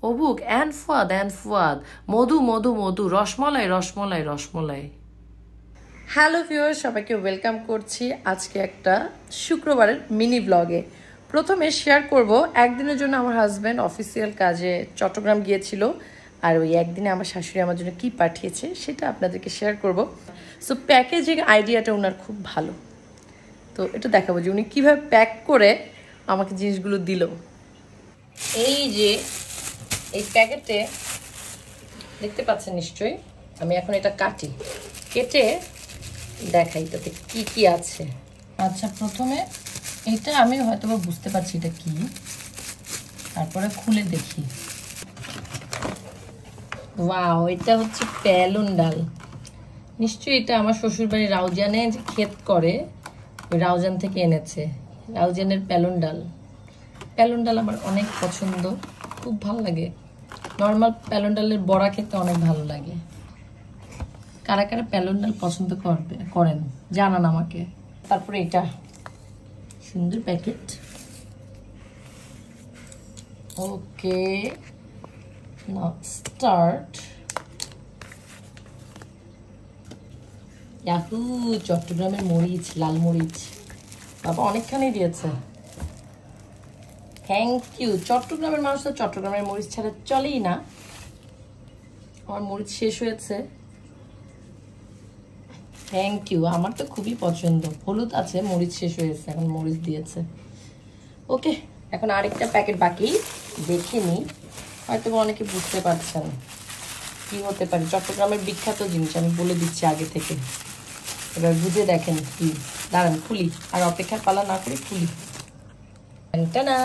অবুক and Fuad মধু মধু মধু রসমলাই রসমলাই রসমলাই। হ্যালো ভিউয়ার্স, সবাইকে ওয়েলকাম করছি আজকে একটা শুক্রবারের মিনি ব্লগে। প্রথমে শেয়ার করব, একদিনের জন্য আমার হাজব্যান্ড অফিসিয়াল কাজে চট্টগ্রাম গিয়েছিল, আর ওই একদিনে আমার শাশুড়ি আমার জন্য কী পাঠিয়েছে সেটা আপনাদেরকে শেয়ার করব। সো প্যাকেজিং আইডিয়াটা ওনার খুব ভালো, তো এটা দেখাবো যে উনি কীভাবে প্যাক করে আমাকে জিনিসগুলো দিল। এই যে এই প্যাকেটে দেখতে পাচ্ছেন নিশ্চয়ই, আমি এখন এটা কেটে দেখাই তাতে কি কি আছে। আচ্ছা, প্রথমে এটা আমি হয়তো বুঝতে পারছি এটা কি, তারপরে খুলে দেখি। ওয়াও, এটা হচ্ছে প্যালন ডাল। নিশ্চয়ই এটা আমার শ্বশুরবাড়ি রাউজানে যে ক্ষেত করে, ওই রাউজান থেকে এনেছে। রাউজানের প্যালন ডাল আমার অনেক পছন্দ, খুব ভালো লাগে। নর্মাল প্যালন ডালের বড়া খেতে অনেক ভালো লাগে। কারা কারা প্যালন ডাল পছন্দ করেন জানান আমাকে। তারপরে এটা সুন্দর প্যাকেট। ওকে, নাও স্টার্ট। ইয়াহু, চট্টগ্রামের মরিচ, লাল মরিচ। বাবা অনেকখানি দিয়েছে, থ্যাংক ইউ। চট্টগ্রামের মানুষ তো চট্টগ্রামের মরিচ ছাড়া চলেই না। আমার মরিচ শেষ হয়েছে, থ্যাংক ইউ। আমার তো খুবই পছন্দ। হলুদ আছে, মরিচ শেষ হয়েছে, এখন মরিচ দিয়েছে। ওকে, এখন আরেকটা প্যাকেট বাকি, দেখে নিই। হয়তো অনেকে বুঝতে পারছেন কি হতে পারে। চট্টগ্রামের বিখ্যাত জিনিস আমি বলে দিচ্ছি আগে থেকে, এবার বুঝে দেখেন কি। দাঁড়ান খুলি, আর অপেক্ষার পালা না করি, খুলি। টানা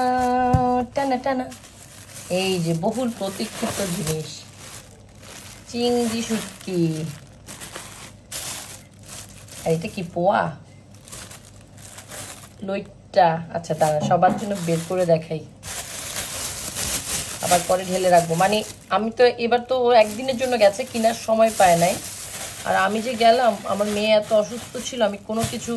টানা টানা, এই যে বহুল প্রতীক্ষিত জিনিস, চিংড়ি শুটকি। আর এটা কি পোয়া লইট্টা? আচ্ছা দাঁড়া, সবার জন্য বের করে দেখাই, আবার পরে ঢেলে রাখবো। মানে আমি তো এবার তো একদিনের জন্য গেছে, কেনার সময় পায় নাই। আর আমি যে গেলাম, আমার মেয়ে এত অসুস্থ ছিল, আমি কোনো কিছু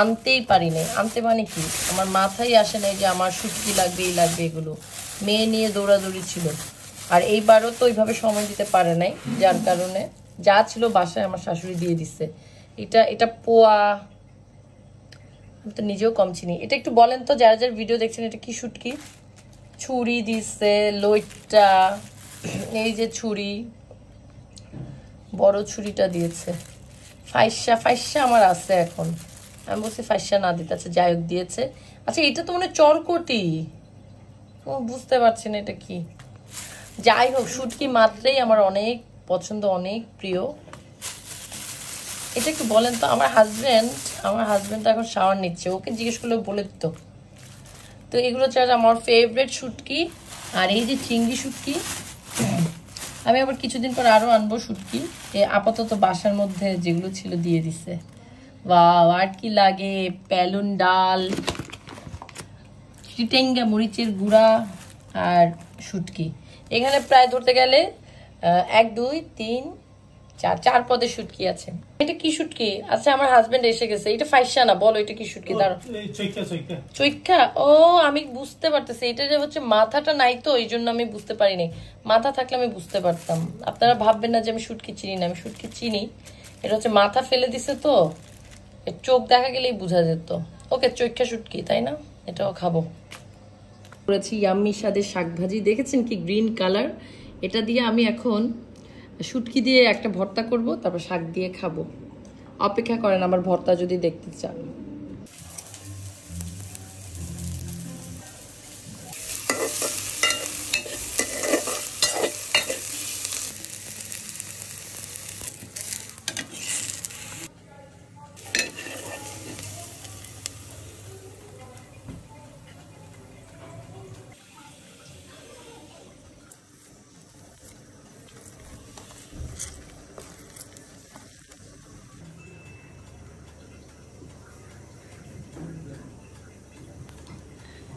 আনতেই পারি নাই। আনতে মানে কি, আমার মাথায় আসে নাই যে আমার শুটকি লাগবে, এই লাগবে, এগুলো। মেয়ে নিয়ে দৌড়াদৌড়ি ছিল। আর এইবারও তো ওইভাবে সময় দিতে পারে নাই, যার কারণে যা ছিল বাসায় আমার শাশুড়ি দিয়ে দিচ্ছে। এটা পোয়া, আমি তো নিজেও কম চিনি। এটা একটু বলেন তো যারা যারা ভিডিও দেখছেন, এটা কি শুটকি? ছুরি দিচ্ছে, লইট্টা, এই যে ছুরি, বড় ছুরিটা দিয়েছে। ফাইসা আমার আছে এখন, আমি বলছি ফাইসা না দিতে। আচ্ছা যাই হোক, দিয়েছে। আচ্ছা এটা তো মানে চরকটি, বুঝতে পারছি না এটা কি। যাই হোক, শুটকি মাত্রেই আমার অনেক পছন্দ, অনেক প্রিয়। এটা একটু বলেন তো। আমার হাজব্যান্ড তো এখন শাওয়ার নিচ্ছে, ওকে জিজ্ঞেস করলে বলে দিত। তো এগুলো হচ্ছে আমার ফেভারিট শুটকি। আর এই যে চিংড়ি শুটকি, আমি আবার কিছুদিন পর আরও আনবো শুটকি। আপাতত বাসার মধ্যে যেগুলো ছিল দিয়ে দিছে। ওয়াও, আর কি লাগে? প্যালন ডাল, চিটেঙ্গা মরিচের গুঁড়া, আর শুটকি। এখানে প্রায় ধরতে গেলে 1 2 3 4 4 পদের শুটকি আছে। এটা কি শুটকি? আচ্ছা আমার হাজবেন্ড এসে গেছে। এটা ফাইসা না, বলো এটা কি শুটকি? দাঁড়ো, চৈক্কা। ও আমি বুঝতে পারতেছি, এটা যে হচ্ছে মাথাটা নাই, তো এই জন্য আমি বুঝতে পারিনি। মাথা থাকলে আমি বুঝতে পারতাম। আপনারা ভাববেন না যে আমি শুটকি চিনি না, আমি শুটকি চিনি। এটা হচ্ছে মাথা ফেলে দিছে, তো চোখ দেখা গেলেই বোঝা যেত। ওকে, চৈক্কা শুটকি, তাই না? এটাও খাবো। করেছি ইয়াম্মি স্বাদের শাক ভাজি, দেখেছেন কি গ্রিন কালার। এটা দিয়ে আমি এখন শুটকি দিয়ে একটা ভর্তা করব, তারপর শাক দিয়ে খাবো। অপেক্ষা করেন আমার ভর্তা যদি দেখতে চান।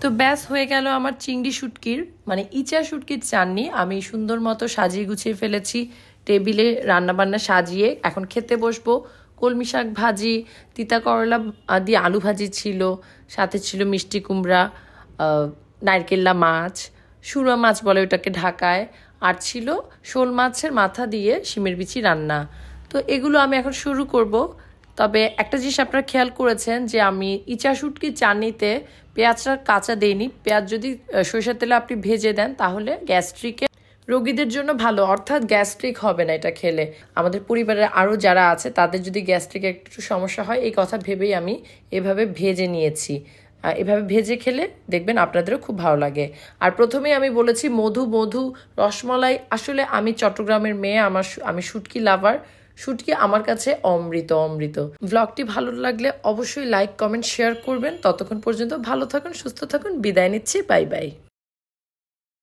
তো ব্যাস হয়ে গেল আমার চিংড়ি শুটকির, মানে ইচা শুটকির চাটনি। আমি সুন্দর মতো সাজিয়ে গুছিয়ে ফেলেছি টেবিলে, রান্নাবান্না সাজিয়ে এখন খেতে বসবো। কলমি শাক ভাজি, তিতা করলা দিয়ে আলু ভাজি ছিল, সাথে ছিল মিষ্টি কুমড়া, নারকেল্লা মাছ, সুরা মাছ বলে ওটাকে ঢাকায়, আর ছিল শোল মাছের মাথা দিয়ে শিমের বিচি রান্না। তো এগুলো আমি এখন শুরু করব। তবে একটা জিনিস আপনারা খেয়াল করেছেন যে আমি ইচা শুটকি চাটনিতে পেঁয়াজটা কাঁচা দেইনি। পেঁয়াজ যদি সরিষার তেলে আপনি ভেজে দেন তাহলে গ্যাস্ট্রিকে রোগীদের জন্য ভালো, অর্থাৎ গ্যাস্ট্রিক হবে না এটা খেলে। আমাদের পরিবারের আরও যারা আছে তাদের যদি গ্যাস্ট্রিক একটু সমস্যা হয় এই কথা ভেবেই আমি এভাবে ভেজে নিয়েছি। এভাবে ভেজে খেলে দেখবেন আপনাদেরও খুব ভালো লাগে। আর প্রথমেই আমি বলেছি মধু মধু রসমলাই। আসলে আমি চট্টগ্রামের মেয়ে, আমি শুটকি লাভার। শুটকি আমার কাছে অমৃত অমৃত। ব্লগটি ভালো লাগলে অবশ্যই লাইক কমেন্ট শেয়ার করবেন। ততক্ষণ পর্যন্ত ভালো থাকুন, সুস্থ থাকুন, বিদায় নিচ্ছি, বাই বাই।